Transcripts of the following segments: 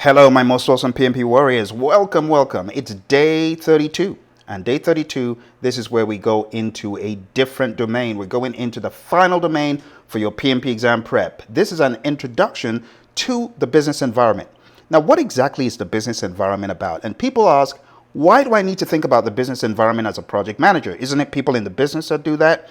Hello, my most awesome PMP warriors. Welcome, welcome. It's day 32. And day 32, this is where we go into a different domain. We're going into the final domain for your PMP exam prep. This is an introduction to the business environment. Now, what exactly is the business environment about? And people ask, why do I need to think about the business environment as a project manager? Isn't it people in the business that do that?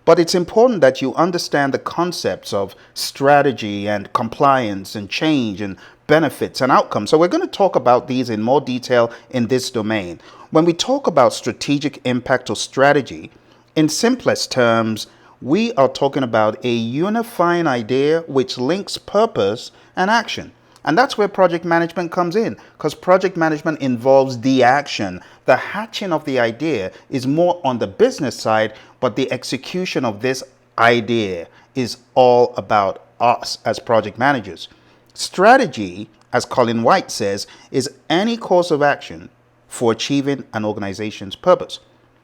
But it's important that you understand the concepts of strategy and compliance and change and benefits and outcomes. So we're going to talk about these in more detail in this domain. When we talk about strategic impact or strategy, in simplest terms, we are talking about a unifying idea which links purpose and action. And that's where project management comes in, because project management involves the action. The hatching of the idea is more on the business side, but the execution of this idea is all about us as project managers. Strategy, as Colin White says, is any course of action for achieving an organization's purpose.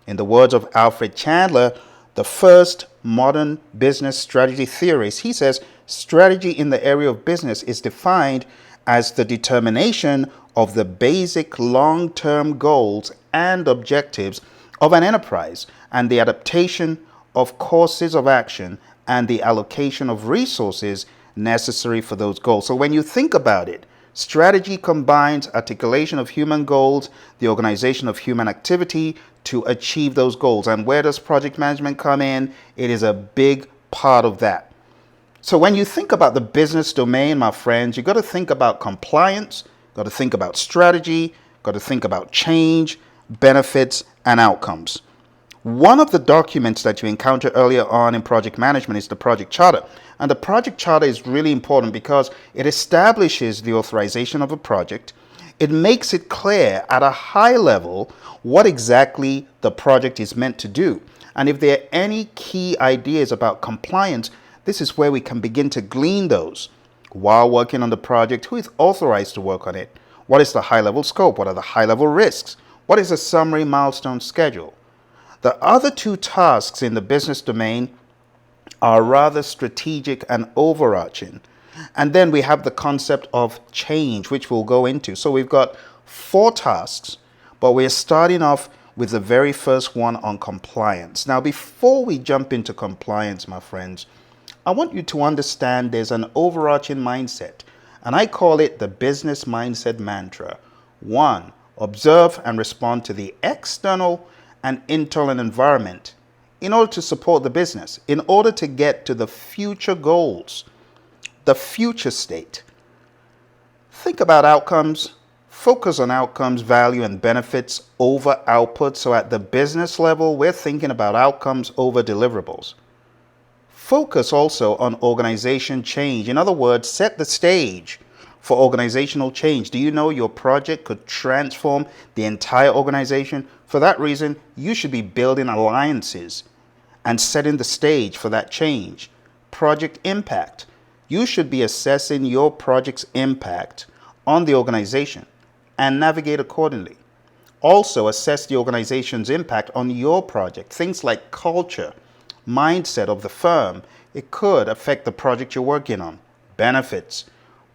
In the words of Alfred Chandler, the first modern business strategy theorist, he says, strategy in the area of business is defined as the determination of the basic long-term goals and objectives of an enterprise and the adaptation of courses of action and the allocation of resources necessary for those goals. So when you think about it, strategy combines articulation of human goals, the organization of human activity to achieve those goals. And where does project management come in? It is a big part of that. So when you think about the business domain, my friends, you got to think about compliance, got to think about strategy, got to think about change, benefits, and outcomes. One of the documents that you encounter earlier on in project management is the project charter. And the project charter is really important because it establishes the authorization of a project. It makes it clear at a high level what exactly the project is meant to do. And if there are any key ideas about compliance, this is where we can begin to glean those. While working on the project, who is authorized to work on it? What is the high-level scope? What are the high-level risks? What is the summary milestone schedule? The other two tasks in the business domain are rather strategic and overarching. And then we have the concept of change, which we'll go into. So we've got 4 tasks, but we're starting off with the very first one on compliance. Now, before we jump into compliance, my friends, I want you to understand there's an overarching mindset, and I call it the business mindset mantra. 1, observe and respond to the external and internal environment in order to support the business, in order to get to the future goals, the future state. Think about outcomes, focus on outcomes, value, and benefits over output. So at the business level, we're thinking about outcomes over deliverables. Focus also on organization change. In other words, set the stage for organizational change. Do you know your project could transform the entire organization? For that reason, you should be building alliances and setting the stage for that change. Project impact. You should be assessing your project's impact on the organization and navigate accordingly. Also, assess the organization's impact on your project. Things like culture, mindset of the firm. It could affect the project you're working on. Benefits.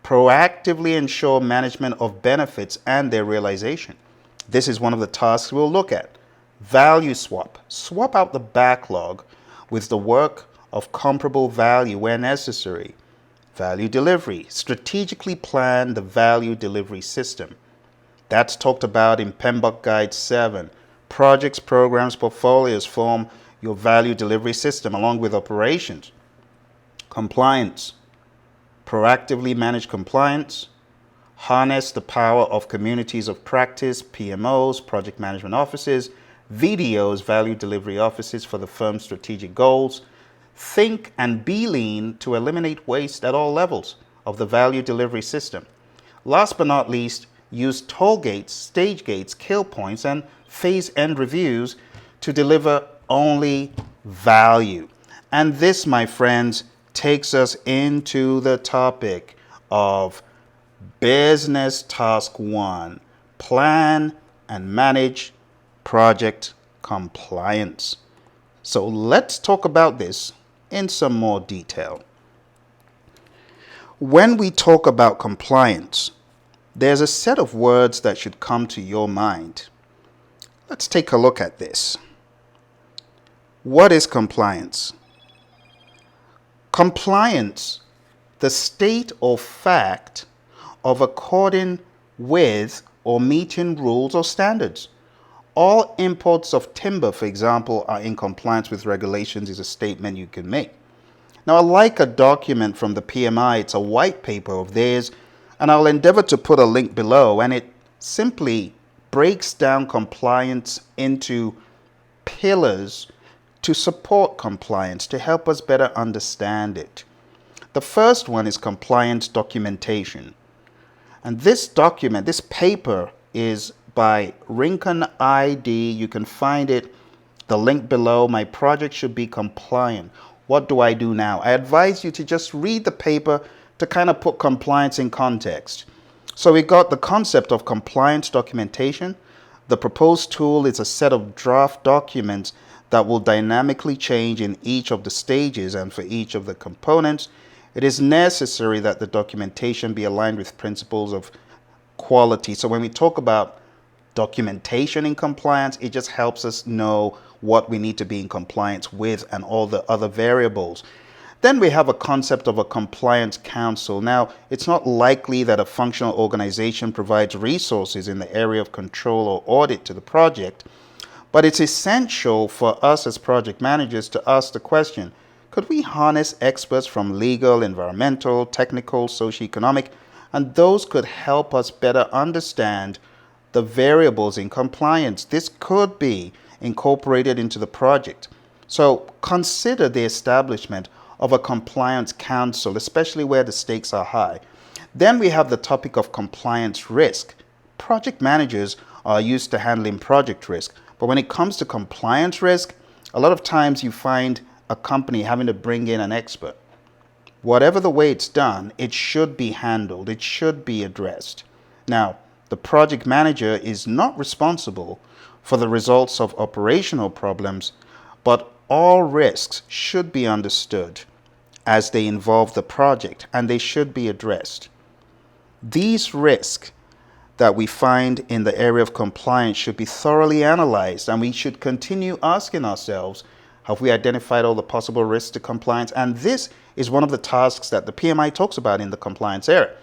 Proactively ensure management of benefits and their realization. This is one of the tasks we'll look at. Value swap. Swap out the backlog with the work of comparable value where necessary. Value delivery. Strategically plan the value delivery system. That's talked about in PMBOK Guide 7. Projects, programs, portfolios form your value delivery system along with operations. Compliance. Proactively manage compliance. Harness the power of communities of practice, PMOs, project management offices, VDOs, value delivery offices for the firm's strategic goals. Think and be lean to eliminate waste at all levels of the value delivery system. Last but not least, use toll gates, stage gates, kill points, and phase end reviews to deliver only value. And this, my friends, takes us into the topic of business task 1, plan and manage project compliance. So let's talk about this in some more detail. When we talk about compliance, there's a set of words that should come to your mind. Let's take a look at this. What is compliance? Compliance, the state or fact of according with or meeting rules or standards. All imports of timber, for example, are in compliance with regulations is a statement you can make. Now, like a document from the PMI, it's a white paper of theirs, and I'll endeavor to put a link below, and it simply breaks down compliance into pillars to support compliance, to help us better understand it. The first one is compliance documentation. And this document, this paper, is by Rincon ID. You can find it, the link below. My project should be compliant. What do I do now? I advise you to just read the paper to kind of put compliance in context. So we got the concept of compliance documentation. The proposed tool is a set of draft documents that will dynamically change in each of the stages and for each of the components. It is necessary that the documentation be aligned with principles of quality. So when we talk about documentation in compliance, it just helps us know what we need to be in compliance with and all the other variables. Then we have a concept of a compliance council. Now, it's not likely that a functional organization provides resources in the area of control or audit to the project, but it's essential for us as project managers to ask the question, could we harness experts from legal, environmental, technical, socioeconomic, and those could help us better understand the variables in compliance. This could be incorporated into the project. So consider the establishment of a compliance council, especially where the stakes are high. Then we have the topic of compliance risk. Project managers are used to handling project risk, but when it comes to compliance risk, a lot of times you find a company having to bring in an expert. Whatever the way it's done, it should be handled. It should be addressed. Now, the project manager is not responsible for the results of operational problems, but all risks should be understood as they involve the project, and they should be addressed. These risks that we find in the area of compliance should be thoroughly analyzed, and we should continue asking ourselves, have we identified all the possible risks to compliance? And this is one of the tasks that the PMI talks about in the compliance area.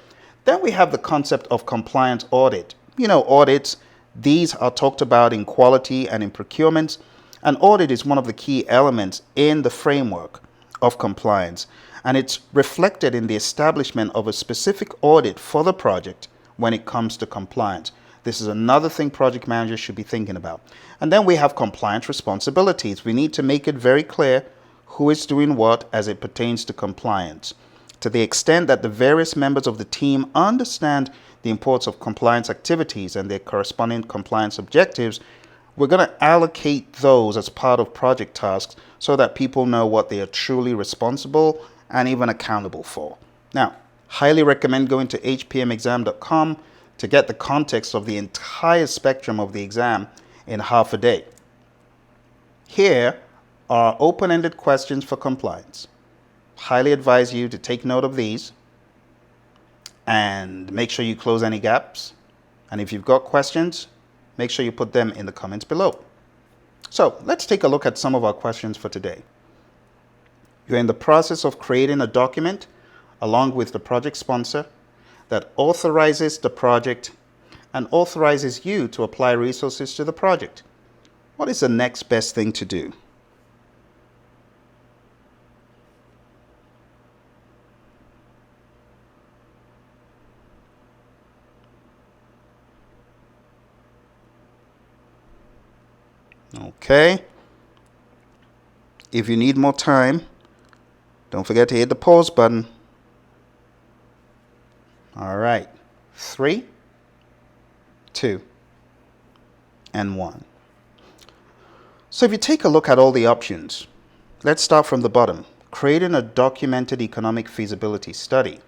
Then we have the concept of compliance audit. Audits, these are talked about in quality and in procurement. An audit is one of the key elements in the framework of compliance, and it's reflected in the establishment of a specific audit for the project when it comes to compliance. This is another thing project managers should be thinking about. And then we have compliance responsibilities. We need to make it very clear who is doing what as it pertains to compliance. To the extent that the various members of the team understand the importance of compliance activities and their corresponding compliance objectives, we're going to allocate those as part of project tasks so that people know what they are truly responsible and even accountable for. Now, highly recommend going to hpmexam.com to get the context of the entire spectrum of the exam in half a day. Here are open-ended questions for compliance. Highly advise you to take note of these and make sure you close any gaps. And if you've got questions, make sure you put them in the comments below. So let's take a look at some of our questions for today. You're in the process of creating a document along with the project sponsor that authorizes the project and authorizes you to apply resources to the project. What is the next best thing to do? Okay. If you need more time, don't forget to hit the pause button. All right. 3, 2, and 1. So if you take a look at all the options, let's start from the bottom. Creating a documented economic feasibility study.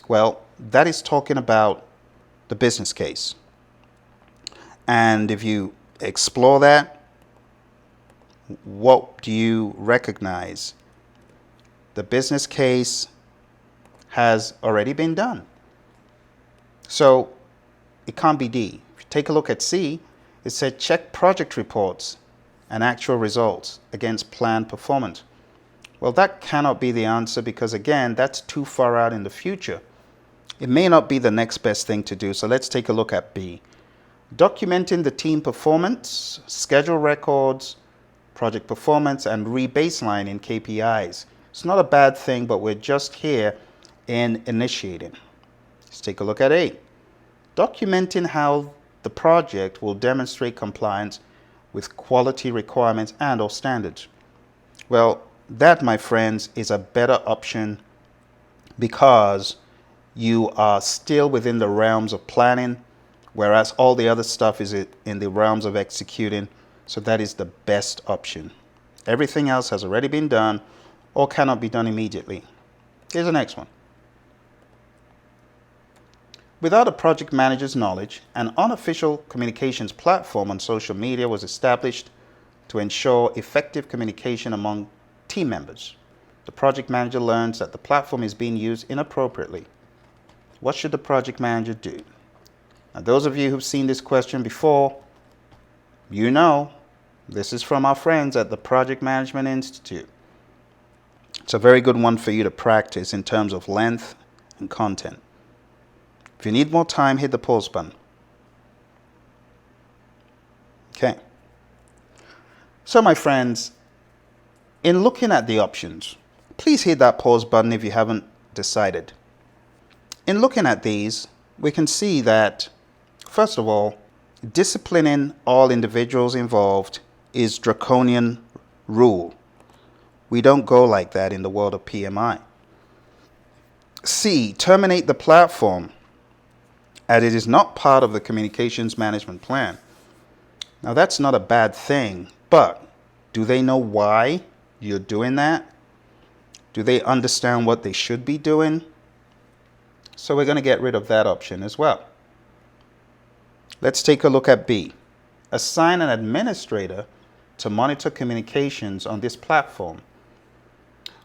Well, that is talking about the business case. And if you explore that, what do you recognize? The business case has already been done. So it can't be D. If you take a look at C, it said check project reports and actual results against planned performance. Well, that cannot be the answer because, again, that's too far out in the future. It may not be the next best thing to do. So let's take a look at B. Documenting the team performance, schedule records, project performance, and rebaselining KPIs. It's not a bad thing, but we're just here in initiating. Let's take a look at A. Documenting how the project will demonstrate compliance with quality requirements and or standards. Well, that, my friends, is a better option because you are still within the realms of planning, whereas all the other stuff is in the realms of executing. So that is the best option. Everything else has already been done or cannot be done immediately. Here's the next one. Without a project manager's knowledge, an unofficial communications platform on social media was established to ensure effective communication among team members. The project manager learns that the platform is being used inappropriately. What should the project manager do? Now, those of you who've seen this question before, you know this is from our friends at the Project Management Institute. It's a very good one for you to practice in terms of length and content. If you need more time, hit the pause button. Okay. So, my friends, in looking at the options, please hit that pause button if you haven't decided. In looking at these, we can see that, first of all, disciplining all individuals involved is draconian rule. We don't go like that in the world of PMI. C, terminate the platform as it is not part of the communications management plan. Now, that's not a bad thing, but do they know why you're doing that? Do they understand what they should be doing? So we're going to get rid of that option as well. Let's take a look at B. Assign an administrator to monitor communications on this platform.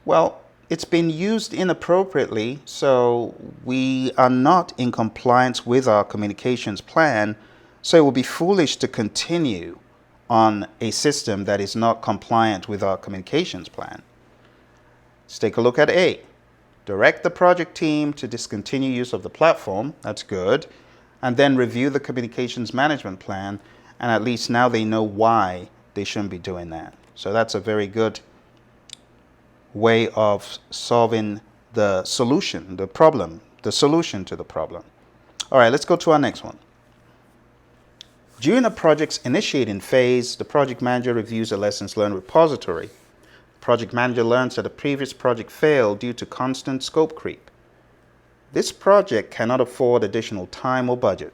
Well, it's been used inappropriately, so we are not in compliance with our communications plan, so it would be foolish to continue on a system that is not compliant with our communications plan. Let's take a look at A. Direct the project team to discontinue use of the platform. That's good. And then review the communications management plan, and at least now they know why they shouldn't be doing that. So that's a very good way of solving the solution, the problem, the solution to the problem. All right, let's go to our next one. During a project's initiating phase, the project manager reviews a lessons learned repository. The project manager learns that a previous project failed due to constant scope creep. This project cannot afford additional time or budget.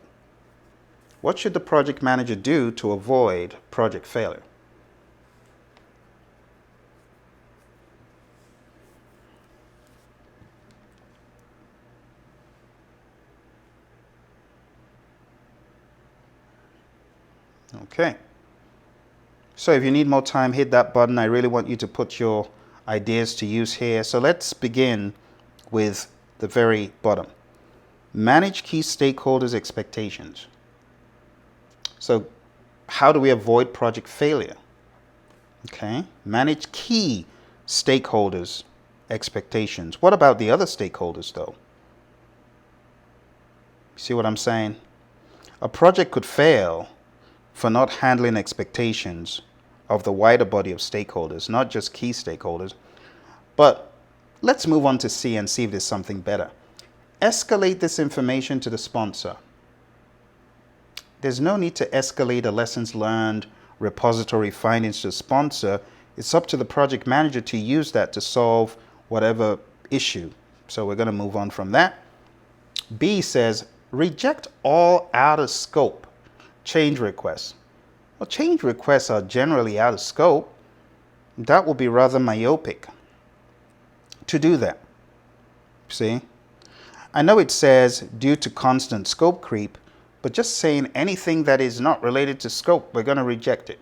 What should the project manager do to avoid project failure? Okay. So if you need more time, hit that button. I really want you to put your ideas to use here. So let's begin with the very bottom. Manage key stakeholders' expectations. So how do we avoid project failure? Okay. Manage key stakeholders' expectations. What about the other stakeholders, though? See what I'm saying? A project could fail for not handling expectations of the wider body of stakeholders, not just key stakeholders. But let's move on to C and see if there's something better. Escalate this information to the sponsor. There's no need to escalate a lessons learned repository findings to the sponsor. It's up to the project manager to use that to solve whatever issue. So we're going to move on from that. B says, reject all out of scope change requests. Well, change requests are generally out of scope. That will be rather myopic to do that. See? I know it says due to constant scope creep, but just saying anything that is not related to scope, we're going to reject it.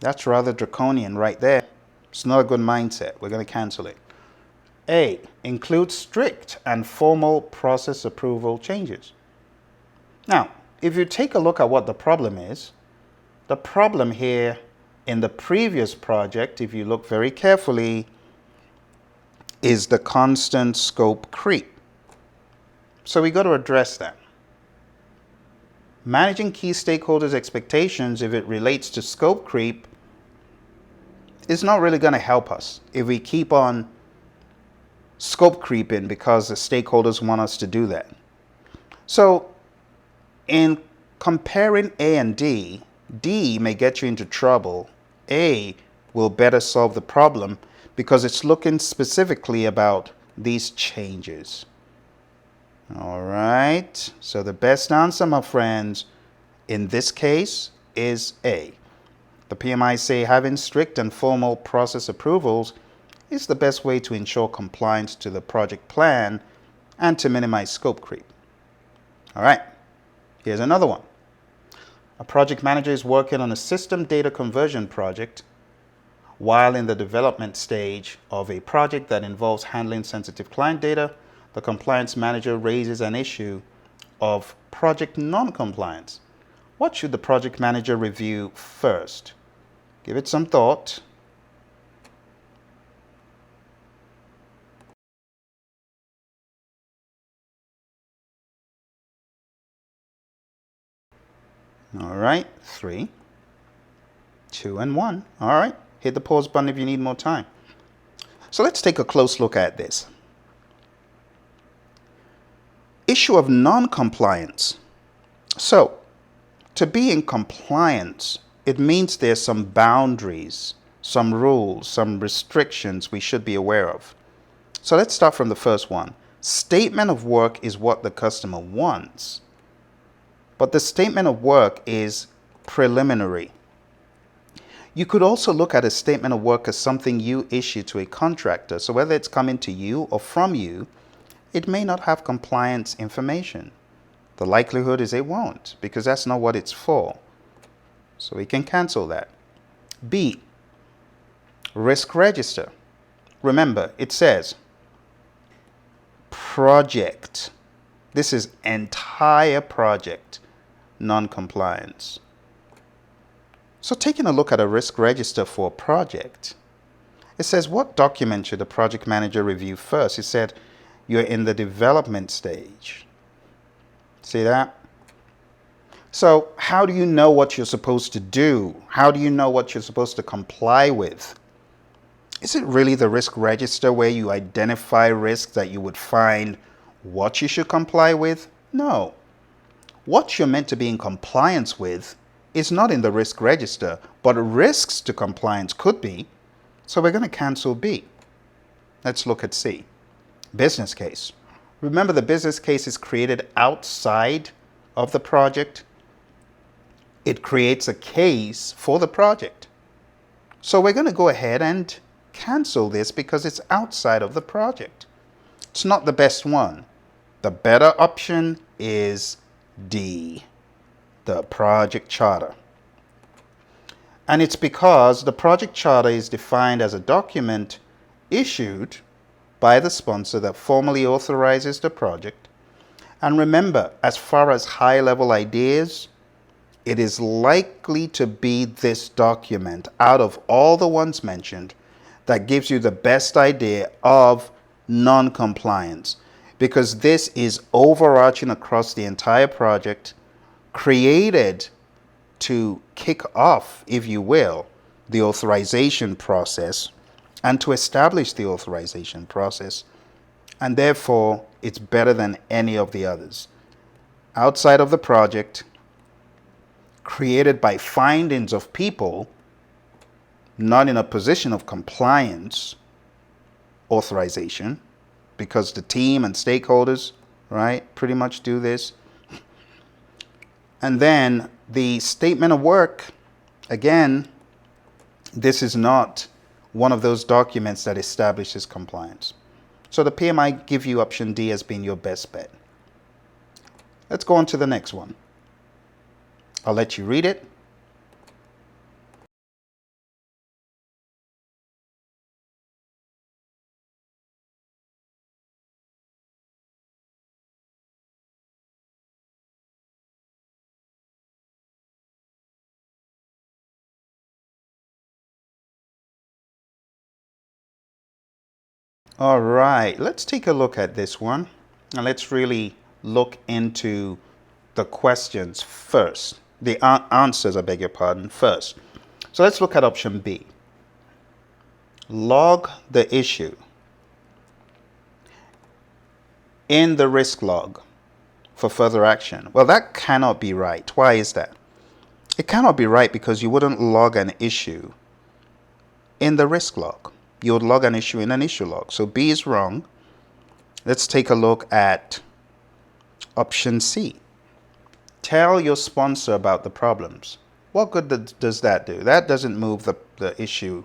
That's rather draconian right there. It's not a good mindset. We're going to cancel it. A, include strict and formal process approval changes. Now, if you take a look at what the problem is, the problem here in the previous project, if you look very carefully, is the constant scope creep. So we got to address that. Managing key stakeholders' expectations, if it relates to scope creep, is not really going to help us if we keep on scope creeping because the stakeholders want us to do that. So in comparing A and D, D may get you into trouble. A will better solve the problem because it's looking specifically about these changes. All right, so the best answer, my friends, in this case is A. The PMI say having strict and formal process approvals is the best way to ensure compliance to the project plan and to minimize scope creep. All right, here's another one. A project manager is working on a system data conversion project while in the development stage of a project that involves handling sensitive client data. The compliance manager raises an issue of project non-compliance. What should the project manager review first? Give it some thought. All right, 3, 2, and 1. All right, hit the pause button if you need more time. So let's take a close look at this. Issue of non-compliance. So, to be in compliance, it means there's some boundaries, some rules, some restrictions we should be aware of. So let's start from the first one. Statement of work is what the customer wants, but the statement of work is preliminary. You could also look at a statement of work as something you issue to a contractor. So whether it's coming to you or from you, it may not have compliance information. The likelihood is it won't, because that's not what it's for. So we can cancel that. B, risk register. Remember, it says project. This is entire project non-compliance. So taking a look at a risk register for a project, it says what document should the project manager review first? It said you're in the development stage. See that? So how do you know what you're supposed to do? How do you know what you're supposed to comply with? Is it really the risk register where you identify risks that you would find what you should comply with? No. What you're meant to be in compliance with is not in the risk register, but risks to compliance could be. So we're going to cancel B. Let's look at C. Business case. Remember, the business case is created outside of the project. It creates a case for the project. So we're going to go ahead and cancel this because it's outside of the project. It's not the best one. The better option is D, the project charter. And it's because the project charter is defined as a document issued by the sponsor that formally authorizes the project. And remember, as far as high-level ideas, it is likely to be this document out of all the ones mentioned that gives you the best idea of non-compliance, because this is overarching across the entire project, created to kick off, if you will, the authorization process and to establish the authorization process. And therefore, it's better than any of the others. Outside of the project, created by findings of people not in a position of compliance authorization, because the team and stakeholders, right, pretty much do this. And then the statement of work, again, this is not one of those documents that establishes compliance. So the PMI give you option D as being your best bet. Let's go on to the next one. I'll let you read it. All right, let's take a look at this one and let's really look into the questions first. The answers, I beg your pardon, first. So let's look at option B. Log the issue in the risk log for further action. Well, that cannot be right. Why is that? It cannot be right because you wouldn't log an issue in the risk log. You would log an issue in an issue log. So B is wrong. Let's take a look at option C. Tell your sponsor about the problems. What good does that do? That doesn't move the issue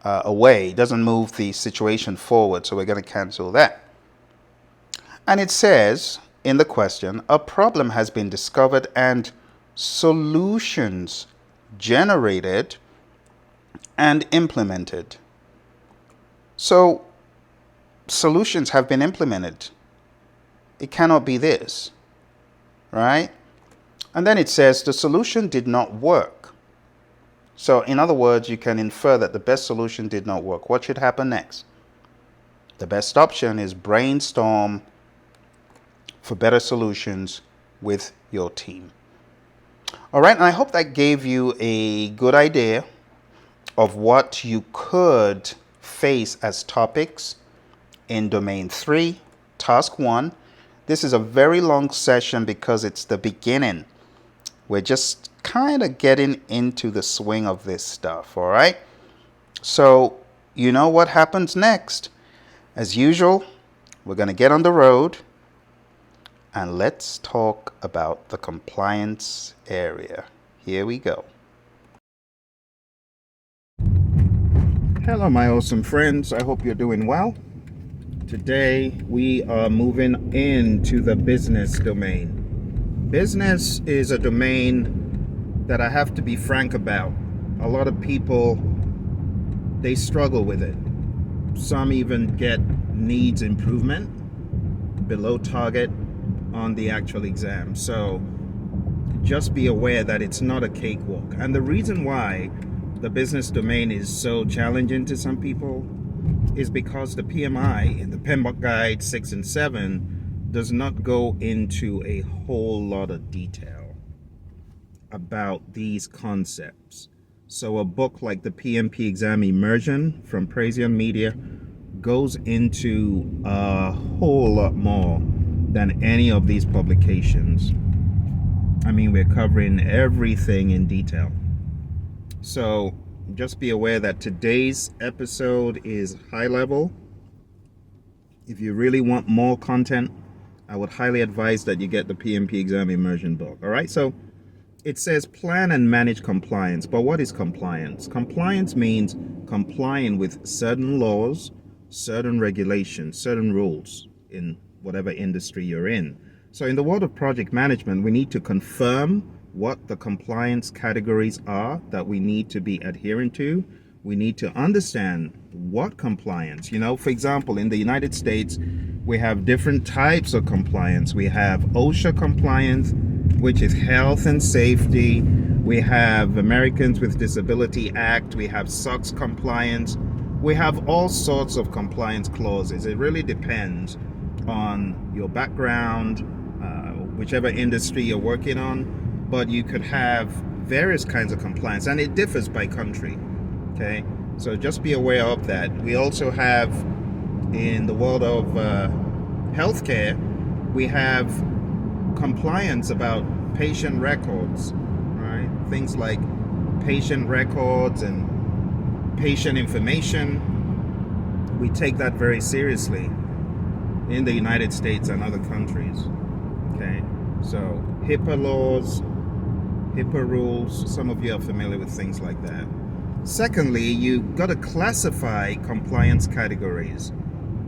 away. It doesn't move the situation forward. So we're going to cancel that. And it says in the question, a problem has been discovered and solutions generated and implemented. So solutions have been implemented. It cannot be this, right? And then it says the solution did not work. So in other words, you can infer that the best solution did not work. What should happen next? The best option is brainstorm for better solutions with your team. All right, and I hope that gave you a good idea of what you could face as topics in Domain 3, Task 1. This is a very long session because it's the beginning. We're just kind of getting into the swing of this stuff, all right? So you know what happens next. As usual, we're going to get on the road and let's talk about the compliance area. Here we go. Hello, my awesome friends. I hope you're doing well. Today, we are moving into the business domain. Business is a domain that I have to be frank about. A lot of people, they struggle with it. Some even get needs improvement below target on the actual exam. So just be aware that it's not a cakewalk. And the reason why the business domain is so challenging to some people is because the PMI in the PMBOK Guide 6 and 7 does not go into a whole lot of detail about these concepts. So a book like the PMP exam Immersion from Praizion Media goes into a whole lot more than any of these publications. I mean, we're covering everything in detail. So just be aware that today's episode is high level. If you really want more content, I would highly advise that you get the PMP exam Immersion book. All right, so it says plan and manage compliance. But what is compliance? Compliance means complying with certain laws, certain regulations, certain rules in whatever industry you're in. So in the world of project management, we need to confirm what the compliance categories are that we need to be adhering to. We need to understand what compliance, for example, in the United States, we have different types of compliance. We have OSHA compliance, which is health and safety. We have Americans with Disability Act. We have SOX compliance. We have all sorts of compliance clauses. It really depends on your background, whichever industry you're working on, but you could have various kinds of compliance, and it differs by country. Okay, so just be aware of that. We also have, in the world of healthcare, we have compliance about patient records, right? Things like patient records and patient information. We take that very seriously in the United States and other countries. Okay, so HIPAA laws, HIPAA rules, some of you are familiar with things like that. Secondly, you got to classify compliance categories.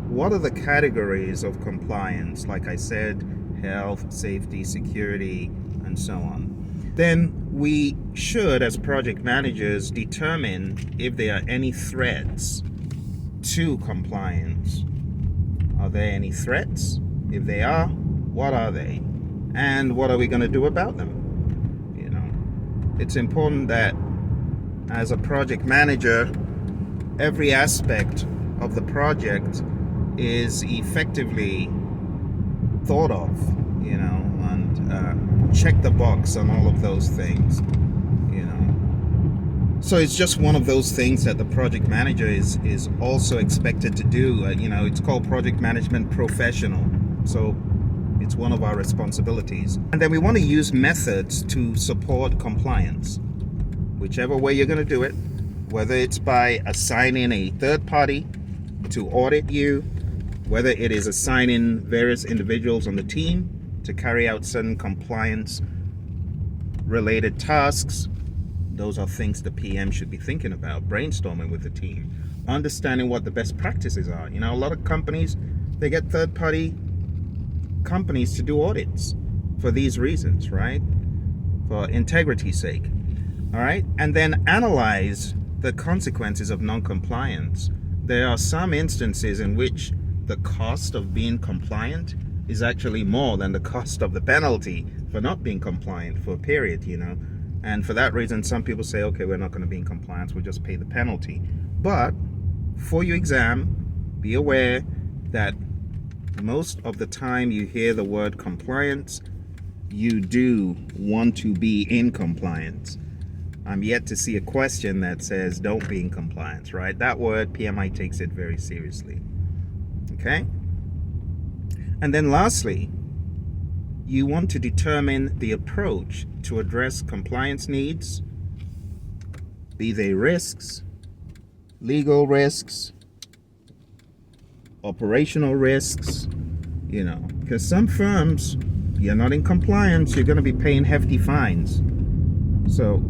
What are the categories of compliance? Like I said, health, safety, security, and so on. Then we should, as project managers, determine if there are any threats to compliance. Are there any threats? If they are, what are they? And what are we going to do about them? It's important that as a project manager, every aspect of the project is effectively thought of, and check the box on all of those things, So it's just one of those things that the project manager is also expected to do. It's called project management professional. So it's one of our responsibilities. And then we want to use methods to support compliance. Whichever way you're going to do it, whether it's by assigning a third party to audit you, whether it is assigning various individuals on the team to carry out certain compliance related tasks. Those are things the PM should be thinking about, brainstorming with the team, understanding what the best practices are. A lot of companies, they get third party companies to do audits for these reasons, right? For integrity's sake. All right. And then analyze the consequences of non-compliance. There are some instances in which the cost of being compliant is actually more than the cost of the penalty for not being compliant for a period, And for that reason, some people say, okay, we're not going to be in compliance, we'll just pay the penalty. But for your exam, be aware that most of the time you hear the word compliance, you do want to be in compliance. I'm yet to see a question that says don't be in compliance, right? That word, PMI takes it very seriously. Okay? And then lastly, you want to determine the approach to address compliance needs, be they risks, legal risks, operational risks, because some firms, you're not in compliance, you're going to be paying hefty fines. So,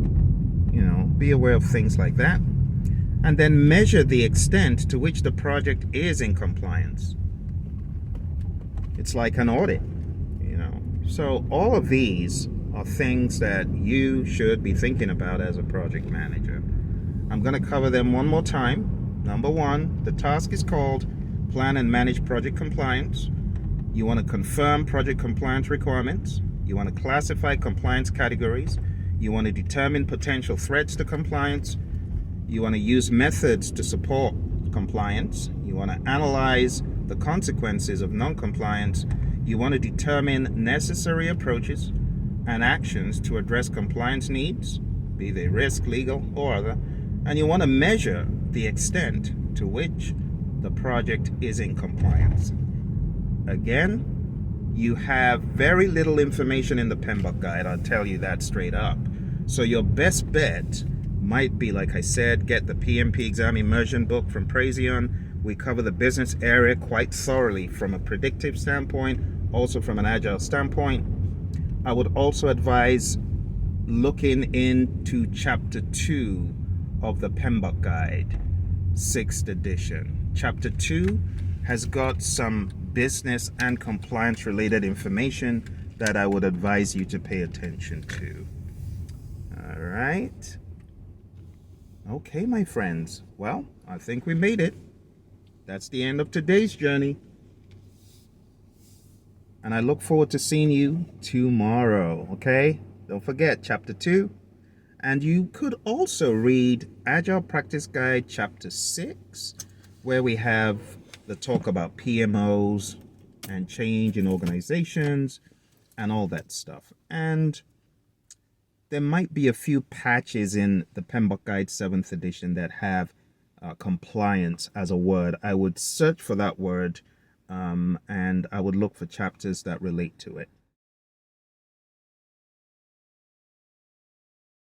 be aware of things like that. And then measure the extent to which the project is in compliance. It's like an audit, So all of these are things that you should be thinking about as a project manager. I'm going to cover them one more time. Number one, the task is called Plan and Manage Project Compliance. You want to confirm project compliance requirements. You want to classify compliance categories. You want to determine potential threats to compliance. You want to use methods to support compliance. You want to analyze the consequences of non-compliance. You want to determine necessary approaches and actions to address compliance needs, be they risk, legal, or other. And you want to measure the extent to which the project is in compliance. Again, you have very little information in the PMBOK guide, I'll tell you that straight up. So your best bet might be, like I said, get the PMP exam immersion book from Praizion. We cover the business area quite thoroughly from a predictive standpoint, also from an agile standpoint. I would also advise looking into chapter 2 of the PMBOK guide, 6th edition. Chapter 2 has got some business and compliance related information that I would advise you to pay attention to. All right. Okay, my friends. Well, I think we made it. That's the end of today's journey. And I look forward to seeing you tomorrow, okay? Don't forget, chapter 2. And you could also read Agile Practice Guide, chapter 6, where we have the talk about PMOs and change in organizations and all that stuff. And there might be a few patches in the PMBOK Guide 7th edition that have compliance as a word. I would search for that word and I would look for chapters that relate to it.